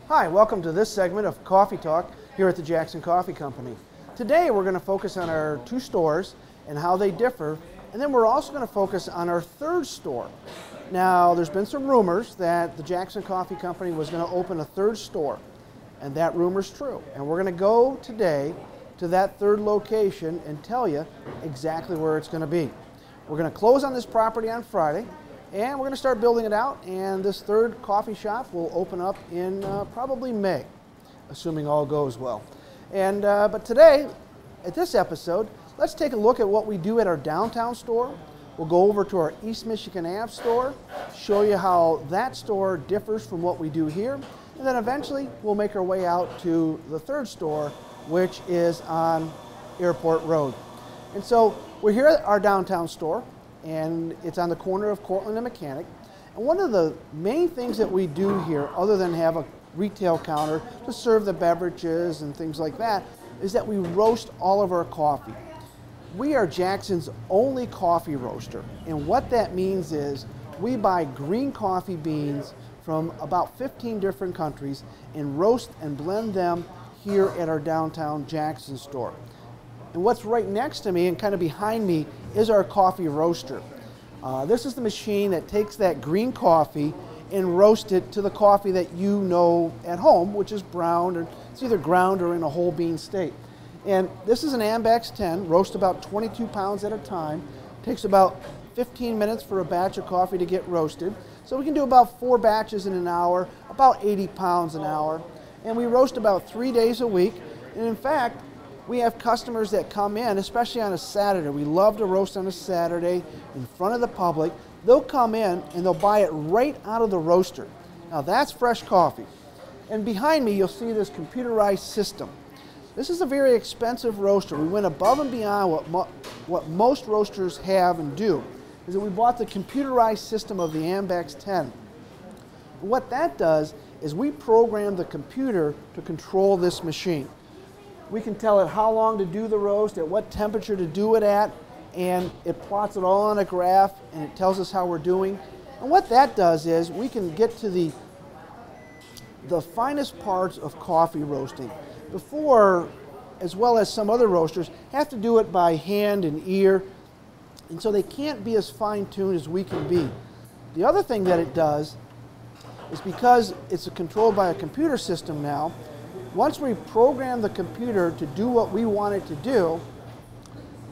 Hi, welcome to this segment of Coffee Talk here at the Jackson Coffee Company. Today we're going to focus on our two stores and how they differ, and then we're also going to focus on our third store. Now, there's been some rumors that the Jackson Coffee Company was going to open a third store, and that rumor's true. And we're going to go today to that third location and tell you exactly where it's going to be. We're going to close on this property on Friday, and we're going to start building it out, and this third coffee shop will open up in probably May, assuming all goes well. And but today, at this episode, let's take a look at what we do at our downtown store. We'll go over to our East Michigan Ave store, show you how that store differs from what we do here, and then eventually we'll make our way out to the third store, which is on Airport Road. And so we're here at our downtown store, and it's on the corner of Cortland and Mechanic. And one of the main things that we do here, other than have a retail counter to serve the beverages and things like that, is that we roast all of our coffee. We are Jackson's only coffee roaster, and what that means is we buy green coffee beans from about 15 different countries and roast and blend them here at our downtown Jackson store. And what's right next to me and kind of behind me is our coffee roaster. This is the machine that takes that green coffee and roasts it to the coffee that you know at home, which is browned, or it's either ground or in a whole bean state. And this is an Ambex 10, roasts about 22 pounds at a time. Takes about 15 minutes for a batch of coffee to get roasted. So we can do about 4 batches in an hour, about 80 pounds an hour. And we roast about 3 days a week. And in fact, we have customers that come in, especially on a Saturday. We love to roast on a Saturday in front of the public. They'll come in and they'll buy it right out of the roaster. Now that's fresh coffee. And behind me you'll see this computerized system. This is a very expensive roaster. We went above and beyond what most roasters have and do, is that we bought the computerized system of the Ambex 10. And what that does is we program the computer to control this machine. We can tell it how long to do the roast, at what temperature to do it at, and it plots it all on a graph, and it tells us how we're doing. And what that does is we can get to the finest parts of coffee roasting. Before, as well as some other roasters, have to do it by hand and ear, and so they can't be as fine-tuned as we can be. The other thing that it does is, because it's controlled by a computer system now, once we program the computer to do what we want it to do,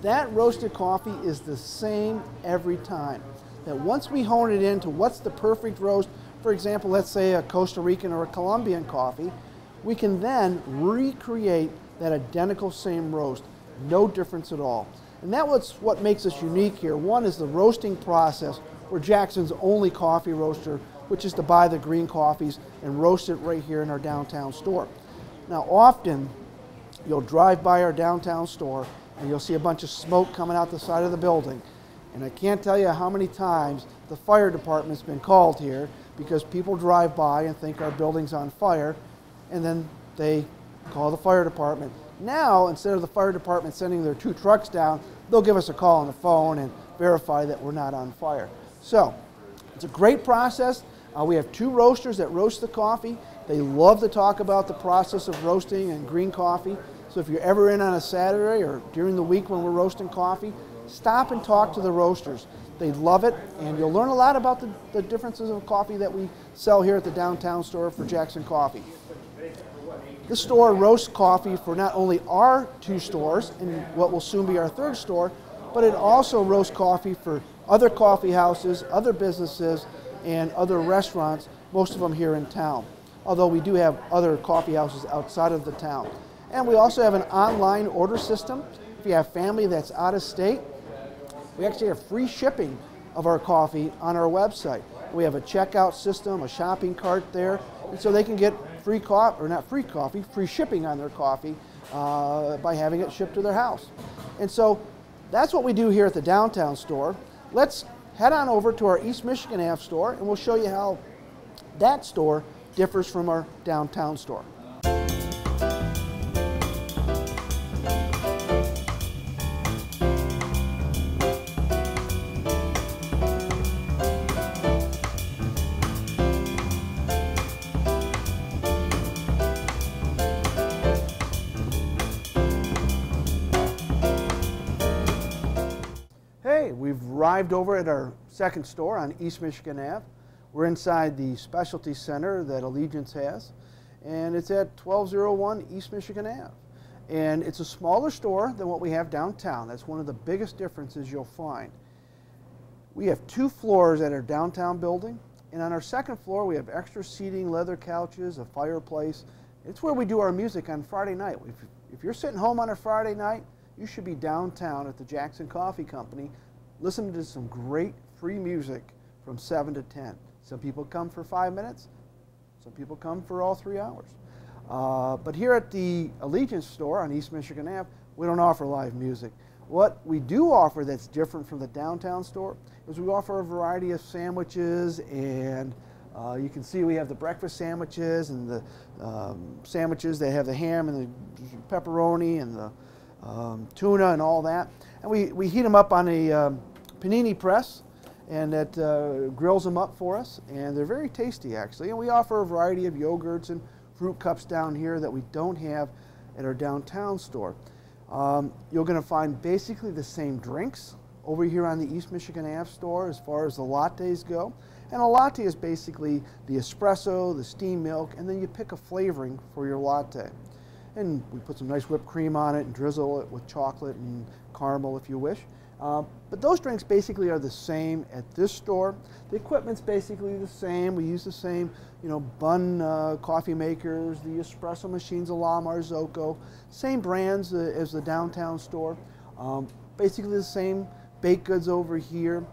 that roasted coffee is the same every time. That once we hone it into what's the perfect roast, for example, let's say a Costa Rican or a Colombian coffee, we can then recreate that identical same roast, no difference at all. And that's what makes us unique here. One is the roasting process. We're Jackson's only coffee roaster, which is to buy the green coffees and roast it right here in our downtown store. Now, often you'll drive by our downtown store and you'll see a bunch of smoke coming out the side of the building. And I can't tell you how many times the fire department's been called here because people drive by and think our building's on fire, and then they call the fire department. Now, instead of the fire department sending their 2 trucks down, they'll give us a call on the phone and verify that we're not on fire. So, it's a great process. We have 2 roasters that roast the coffee. They love to talk about the process of roasting and green coffee. So if you're ever in on a Saturday or during the week when we're roasting coffee, stop and talk to the roasters. They love it, and you'll learn a lot about the differences of coffee that we sell here at the downtown store for Jackson Coffee. This store roasts coffee for not only our 2 stores and what will soon be our third store, but it also roasts coffee for other coffee houses, other businesses, and other restaurants, most of them here in town. Although we do have other coffee houses outside of the town. And we also have an online order system. If you have family that's out of state, we actually have free shipping of our coffee on our website. We have a checkout system, a shopping cart there, and so they can get free coffee, or not free coffee, free shipping on their coffee by having it shipped to their house. And so that's what we do here at the downtown store. Let's head on over to our East Michigan Ave store, and we'll show you how that store differs from our downtown store. we've arrived over at our second store on East Michigan Ave. We're inside the specialty center that Allegiance has, and it's at 1201 East Michigan Ave. And it's a smaller store than what we have downtown. That's one of the biggest differences you'll find. We have 2 floors at our downtown building, and on our second floor we have extra seating, leather couches, a fireplace. It's where we do our music on Friday night. If you're sitting home on a Friday night, you should be downtown at the Jackson Coffee Company listening to some great free music from 7 to 10. Some people come for 5 minutes, some people come for all 3 hours. But here at the Allegiance store on East Michigan Ave, we don't offer live music. What we do offer that's different from the downtown store is we offer a variety of sandwiches, and you can see we have the breakfast sandwiches and the sandwiches that have the ham and the pepperoni and the tuna and all that. And we heat them up on a panini press, and that grills them up for us, and they're very tasty actually. And we offer a variety of yogurts and fruit cups down here that we don't have at our downtown store. You're going to find basically the same drinks over here on the East Michigan Ave store as far as the lattes go. And a latte is basically the espresso, the steamed milk, and then you pick a flavoring for your latte. And we put some nice whipped cream on it and drizzle it with chocolate and caramel if you wish. But those drinks basically are the same at this store. The equipment's basically the same. We use the same, bun coffee makers, the espresso machines, Ala Marzocco, same brands as the downtown store. Basically the same baked goods over here.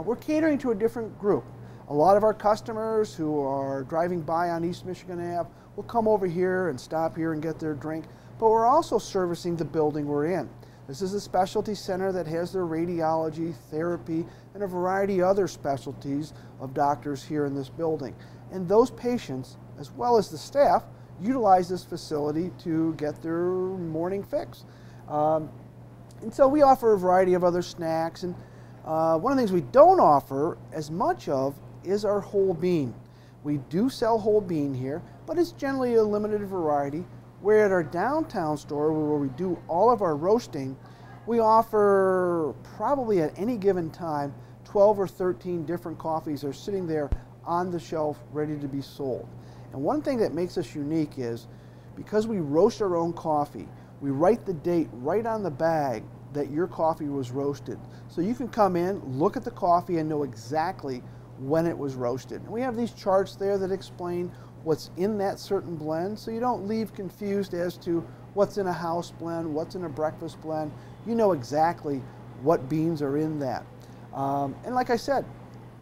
We're catering to a different group. A lot of our customers who are driving by on East Michigan Ave will come over here and stop here and get their drink, but we're also servicing the building we're in. This is a specialty center that has their radiology, therapy, and a variety of other specialties of doctors here in this building. And those patients, as well as the staff, utilize this facility to get their morning fix. And so we offer a variety of other snacks, and one of the things we don't offer as much of is our whole bean. We do sell whole bean here, but it's generally a limited variety. Where at our downtown store, where we do all of our roasting, we offer probably at any given time 12 or 13 different coffees are sitting there on the shelf ready to be sold. And one thing that makes us unique is because we roast our own coffee, we write the date right on the bag that your coffee was roasted. So you can come in, look at the coffee, and know exactly when it was roasted. And we have these charts there that explain what's in that certain blend, so you don't leave confused as to what's in a house blend, what's in a breakfast blend. You know exactly what beans are in that. And like I said,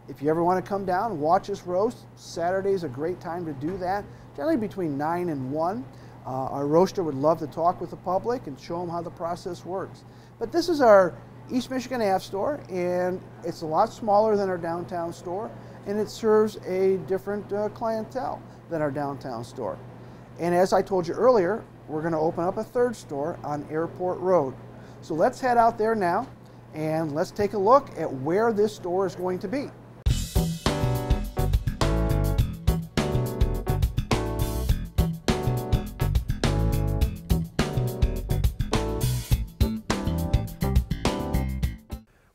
if you ever want to come down and watch us roast, Saturday's a great time to do that, generally between 9 and 1. Our roaster would love to talk with the public and show them how the process works. But this is our East Michigan Ave store, and it's a lot smaller than our downtown store, and it serves a different clientele than our downtown store. And as I told you earlier, we're going to open up a third store on Airport Road. So let's head out there now, and let's take a look at where this store is going to be.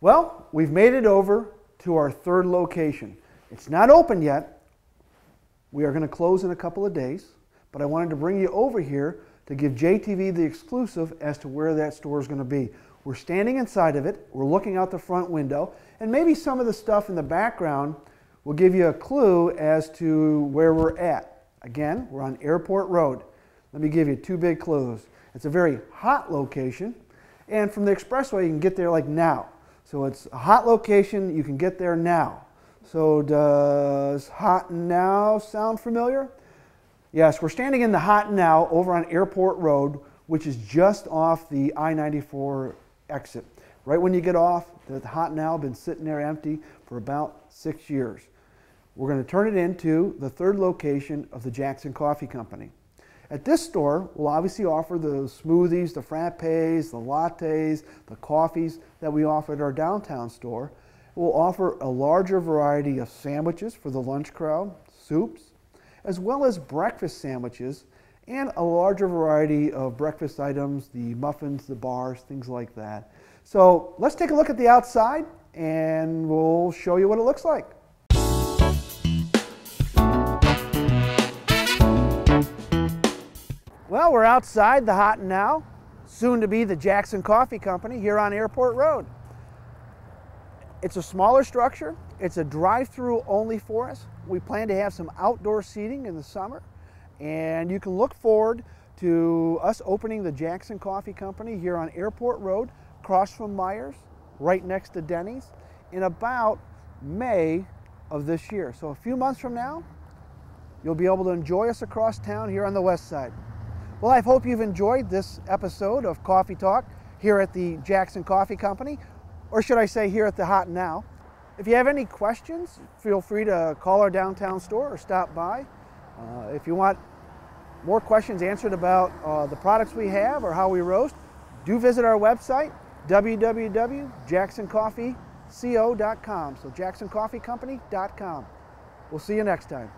Well, we've made it over to our third location. It's not open yet. We are going to close in a couple of days, but I wanted to bring you over here to give JTV the exclusive as to where that store is going to be. We're standing inside of it, we're looking out the front window, and maybe some of the stuff in the background will give you a clue as to where we're at. Again, we're on Airport Road. Let me give you 2 big clues. It's a very hot location, and from the expressway you can get there like now. So it's a hot location, you can get there now. So does hot now sound familiar? Yes, we're standing in the hot now over on Airport Road, which is just off the I-94 exit. Right when you get off, the hot now been sitting there empty for about 6 years. We're going to turn it into the third location of the Jackson Coffee Company. At this store, we'll obviously offer the smoothies, the frappes, the lattes, the coffees that we offer at our downtown store. We'll offer a larger variety of sandwiches for the lunch crowd, soups, as well as breakfast sandwiches, and a larger variety of breakfast items, the muffins, the bars, things like that. So let's take a look at the outside, and we'll show you what it looks like. Well, we're outside the Hot and Now, soon to be the Jackson Coffee Company here on Airport Road. It's a smaller structure. It's a drive-through only for us. We plan to have some outdoor seating in the summer, and you can look forward to us opening the Jackson Coffee Company here on Airport Road, across from Myers, right next to Denny's, in about May of this year. So a few months from now, you'll be able to enjoy us across town here on the west side. Well, I hope you've enjoyed this episode of Coffee Talk here at the Jackson Coffee Company, or should I say here at the Hot and Now. If you have any questions, feel free to call our downtown store or stop by. If you want more questions answered about the products we have or how we roast, do visit our website, www.jacksoncoffeeco.com. So jacksoncoffeecompany.com. We'll see you next time.